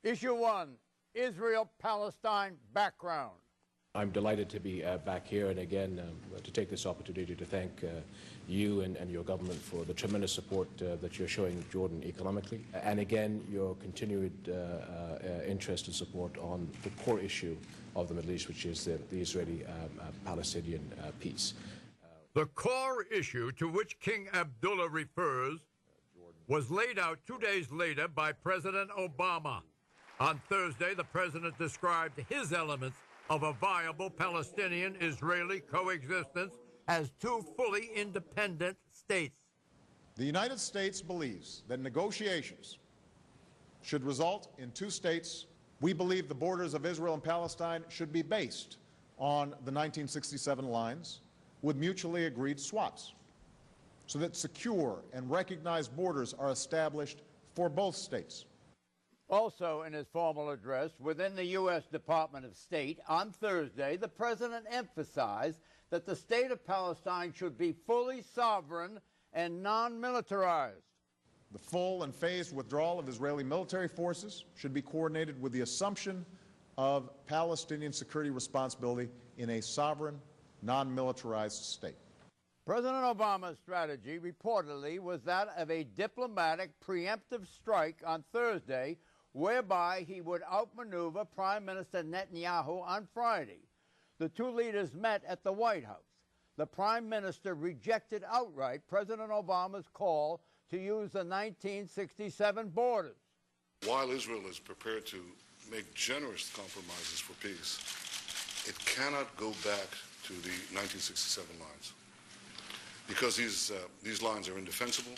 Issue 1, Israel-Palestine background. I'm delighted to be back here and again to take this opportunity to thank you and your government for the tremendous support that you're showing Jordan economically, and again your continued interest and support on the core issue of the Middle East, which is the Israeli-Palestinian peace. The core issue to which King Abdullah refers was laid out 2 days later by President Obama. On Thursday, the president described his elements of a viable Palestinian-Israeli coexistence as two fully independent states. The United States believes that negotiations should result in two states. We believe the borders of Israel and Palestine should be based on the 1967 lines with mutually agreed swaps, so that secure and recognized borders are established for both states. Also in his formal address within the U.S. Department of State on Thursday, the president emphasized that the state of Palestine should be fully sovereign and non-militarized. The full and phased withdrawal of Israeli military forces should be coordinated with the assumption of Palestinian security responsibility in a sovereign, non-militarized state. President Obama's strategy reportedly was that of a diplomatic preemptive strike on Thursday, whereby he would outmaneuver Prime Minister Netanyahu on Friday. The two leaders met at the White House. The Prime Minister rejected outright President Obama's call to use the 1967 borders. While Israel is prepared to make generous compromises for peace, it cannot go back to the 1967 lines, because these lines are indefensible,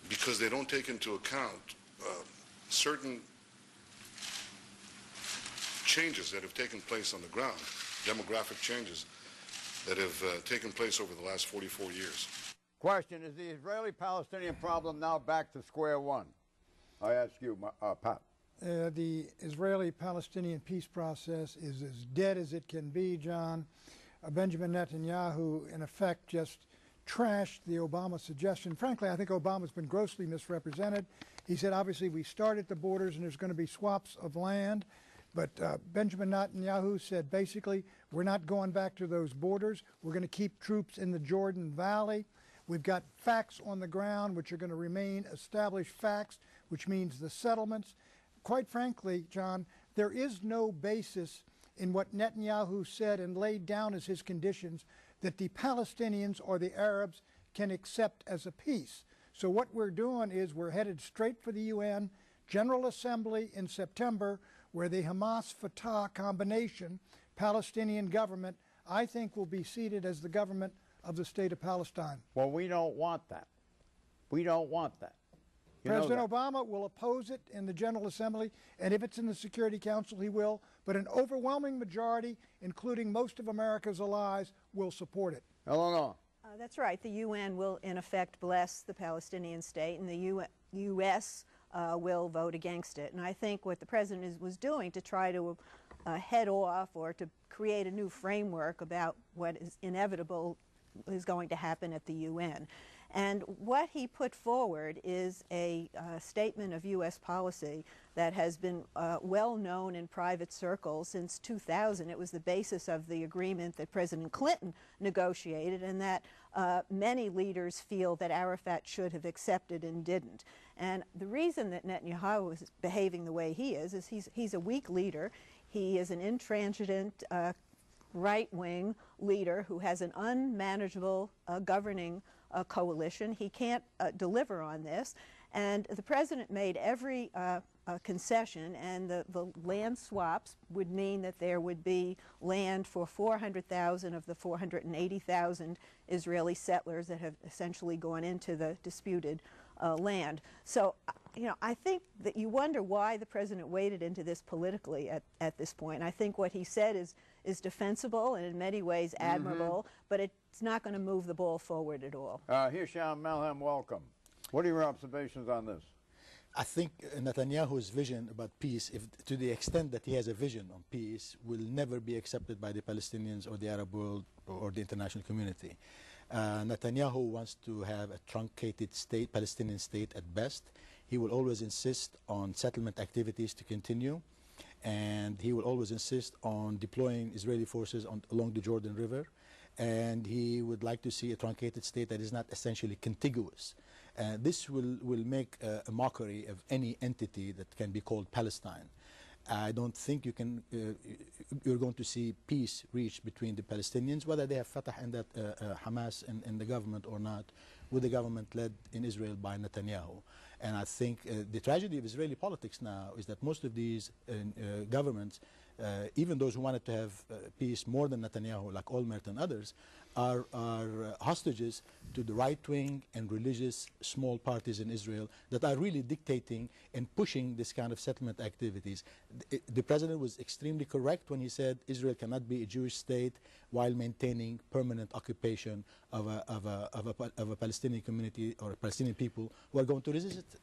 because they don't take into account certain changes that have taken place on the ground, demographic changes that have taken place over the last 44 years. Question, is the Israeli-Palestinian problem now back to square one? I ask you, Pat. The Israeli-Palestinian peace process is as dead as it can be, John. Benjamin Netanyahu, in effect, just trashed the Obama suggestion. Frankly, I think Obama's been grossly misrepresented. He said, obviously, we start at the borders and there's going to be swaps of land. But Benjamin Netanyahu said, basically, we're not going back to those borders. We're going to keep troops in the Jordan Valley. We've got facts on the ground, which are going to remain established facts, which means the settlements. Quite frankly, John, there is no basis in what Netanyahu said and laid down as his conditions that the Palestinians or the Arabs can accept as a peace. So what we're doing is we're headed straight for the UN General Assembly in September, where the Hamas-Fatah combination, Palestinian government, I think will be seated as the government of the state of Palestine. Well, we don't want that. We don't want that. President Obama will oppose it in the General Assembly, and if it's in the Security Council, he will. But an overwhelming majority, including most of America's allies, will support it. Eleanor. That's right. The UN will, in effect, bless the Palestinian state, and the U.S. Will vote against it. And I think what the president was doing to try to head off or to create a new framework about what is inevitable is going to happen at the UN. And what he put forward is a statement of U.S. policy that has been well known in private circles since 2000. It was the basis of the agreement that President Clinton negotiated, and that many leaders feel that Arafat should have accepted and didn't. And the reason that Netanyahu is behaving the way he is he's a weak leader. He is an intransigent right-wing leader who has an unmanageable governing coalition. He can't deliver on this. And the president made every concession, and the land swaps would mean that there would be land for 400,000 of the 480,000 Israeli settlers that have essentially gone into the disputed land. So, I think that you wonder why the president waded into this politically at this point. I think what he said is defensible and in many ways admirable, but it's not going to move the ball forward at all. Hisham Malham, welcome. What are your observations on this? I think Netanyahu's vision about peace, to the extent that he has a vision on peace, will never be accepted by the Palestinians or the Arab world or the international community. Netanyahu wants to have a truncated state, Palestinian state at best, He will always insist on settlement activities to continue, and he will always insist on deploying Israeli forces along the Jordan River, and he would like to see a truncated state that is not essentially contiguous. This will make a mockery of any entity that can be called Palestine. I don't think you're going to see peace reached between the Palestinians, whether they have Fatah and that Hamas in the government or not, with the government led in Israel by Netanyahu. And I think the tragedy of Israeli politics now is that most of these governments, even those who wanted to have peace more than Netanyahu, like Olmert and others, are hostages to the right-wing and religious small parties in Israel that are really dictating and pushing this kind of settlement activities. The president was extremely correct when he said Israel cannot be a Jewish state while maintaining permanent occupation of a Palestinian community or Palestinian people who are going to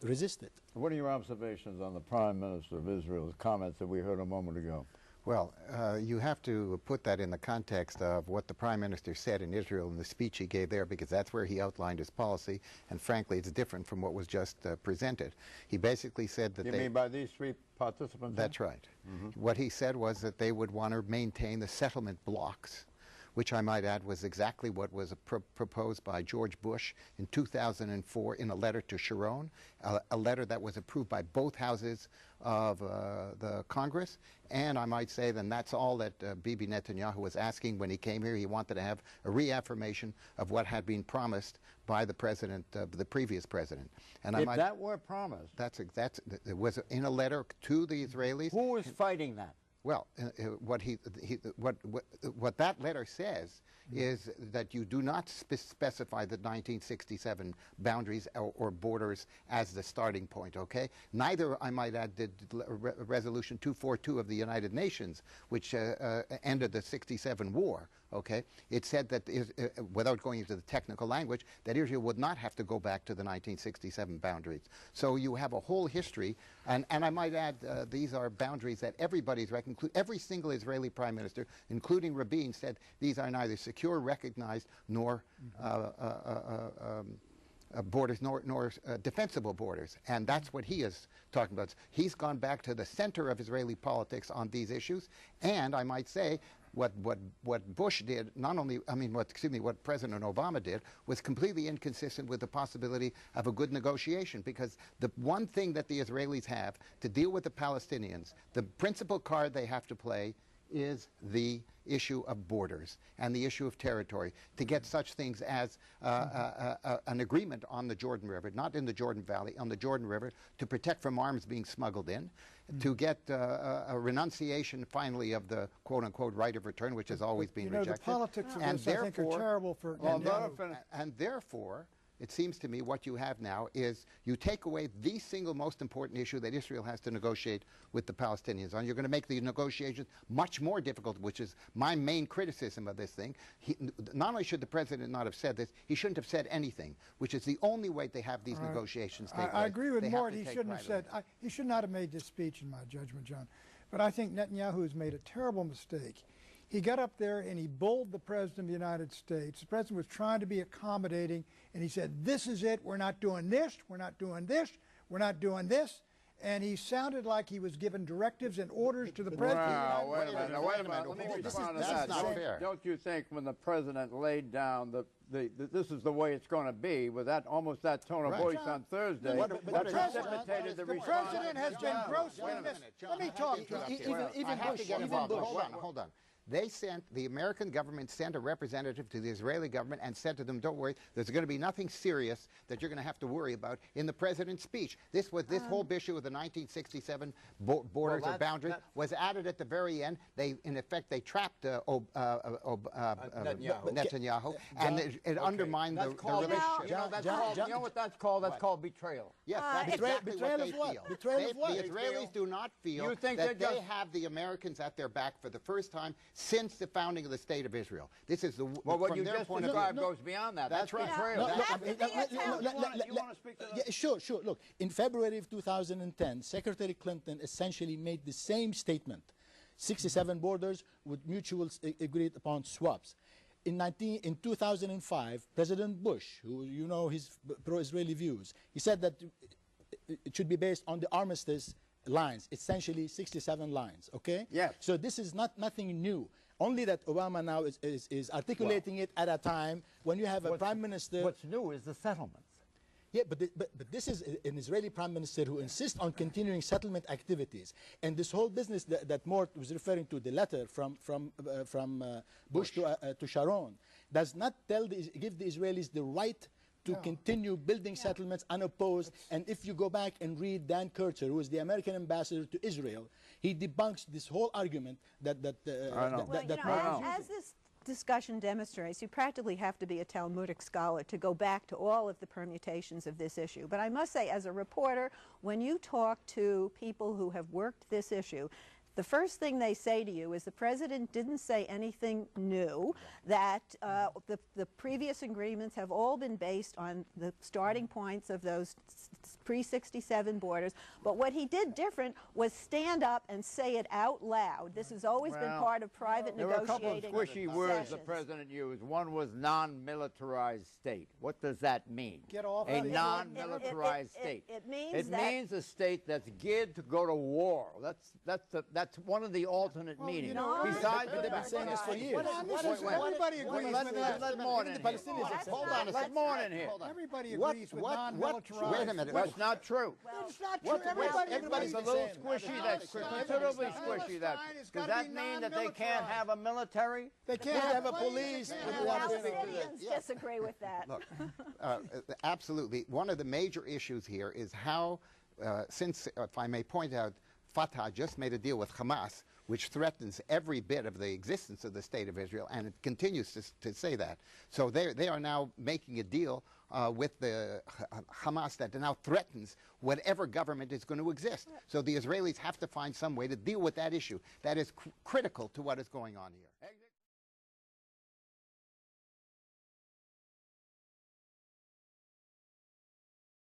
resist it. What are your observations on the Prime Minister of Israel's comments that we heard a moment ago? Well, you have to put that in the context of what the Prime Minister said in Israel in the speech he gave there, because that's where he outlined his policy, and frankly, it's different from what was just presented. He basically said that You mean by these three participants? That's right. What he said was that they would want to maintain the settlement blocks, which I might add was exactly what was proposed by George Bush in 2004 in a letter to Sharon, a letter that was approved by both houses of the Congress. And I might say then that's all that Bibi Netanyahu was asking when he came here. He wanted to have a reaffirmation of what had been promised by the president, the previous president. And If that were promised, it was in a letter to the Israelis. who is fighting that? Well, what that letter says is that you do not specify the 1967 boundaries or borders as the starting point, okay? Neither, I might add, did Resolution 242 of the United Nations, which ended the 67 war, okay? It said that, without going into the technical language, that Israel would not have to go back to the 1967 boundaries. So you have a whole history, and I might add, these are boundaries that everybody's reckoned. Every single Israeli prime minister, including Rabin, said these are neither secure, recognized, nor borders, nor defensible borders. And that's what he is talking about. He's gone back to the center of Israeli politics on these issues. And I might say, what Bush did, what President Obama did, was completely inconsistent with the possibility of a good negotiation, because the one thing that the Israelis have to deal with the Palestinians, the principal card they have to play is the issue of borders and the issue of territory, to get such things as an agreement on the Jordan River, not in the Jordan Valley, on the Jordan River, to protect from arms being smuggled in, to get a renunciation, finally, of the quote-unquote right of return, which has always been rejected. The politics of this, I think, are terrible for... And therefore, it seems to me what you have now is you take away the single most important issue that Israel has to negotiate with the Palestinians on. You're going to make the negotiations much more difficult, which is my main criticism of this thing. Not only should the president not have said this, he shouldn't have said anything, which is the only way they have these negotiations take place. I agree with Mort. He shouldn't have said... he should not have made this speech, in my judgment, John. But I think Netanyahu has made a terrible mistake. He got up there and he bulled the President of the United States. The President was trying to be accommodating, and he said, this is it, we're not doing this, we're not doing this, we're not doing this. And he sounded like he was giving directives and orders to the President. Wow, wait a minute, let me respond to that. Not fair. Don't you think when the President laid down this is the way it's going to be, with that almost that tone of voice on Thursday, that precipitated the response? The President has been grossly Let me talk. Even Bush. Hold on. The American government sent a representative to the Israeli government and said to them, don't worry, there's going to be nothing serious that you're going to have to worry about in the president's speech. This whole issue of the 1967 borders or boundaries was added at the very end. In effect, they trapped Netanyahu, and it undermined the relationship. You know what that's called? That's called betrayal. Yes, that's exactly what they feel. Betrayal of what? The Israelis do not feel that they have the Americans at their back for the first time since the founding of the State of Israel. This is what you just described goes beyond that. That's right. Betrayal. You want to speak to that? Yeah, sure. Look, in February of 2010, Secretary Clinton essentially made the same statement. 67 borders with mutual agreed upon swaps. In 2005, President Bush, who you know his pro-Israeli views, he said that it should be based on the armistice lines, essentially 67 lines, okay? Yes. So this is nothing new. Only that Obama now is articulating it at a time when you have a prime minister. What's new is the settlements. Yeah, but this is an Israeli prime minister who insists on continuing settlement activities, and this whole business that Mort was referring to, the letter from Bush to Sharon, does not give the Israelis the right to continue building settlements unopposed. And if you go back and read Dan Kercher, who is the American ambassador to Israel, he debunks this whole argument that as this discussion demonstrates, you practically have to be a Talmudic scholar to go back to all of the permutations of this issue. But I must say, as a reporter, when you talk to people who have worked this issue, the first thing they say to you is the president didn't say anything new, that the previous agreements have all been based on the starting points of those pre-67 borders, but what he did different was stand up and say it out loud. This has always been part of private negotiating. There were a couple of squishy words the president used. One was non-militarized state. What does that mean? Get off a non-militarized state. It means a state that's geared to go to war. That's one of the alternate meanings. Besides, they've been saying this for years. Everybody agrees with that. Let Mort in here. Hold on a second. Let Mort in here. Everybody agrees with non-militarized. Wait a minute. That's not true. It's not true. Everybody's a little squishy. That's considerably squishy. Does that mean that they can't have a military? They can't have a police. the Palestinians disagree with that. Look, absolutely. One of the major issues here is how, since, if I may point out, Fatah just made a deal with Hamas, which threatens every bit of the existence of the State of Israel, and it continues to say that. So they are now making a deal with the Hamas that now threatens whatever government is going to exist. So the Israelis have to find some way to deal with that issue. That is critical to what is going on here.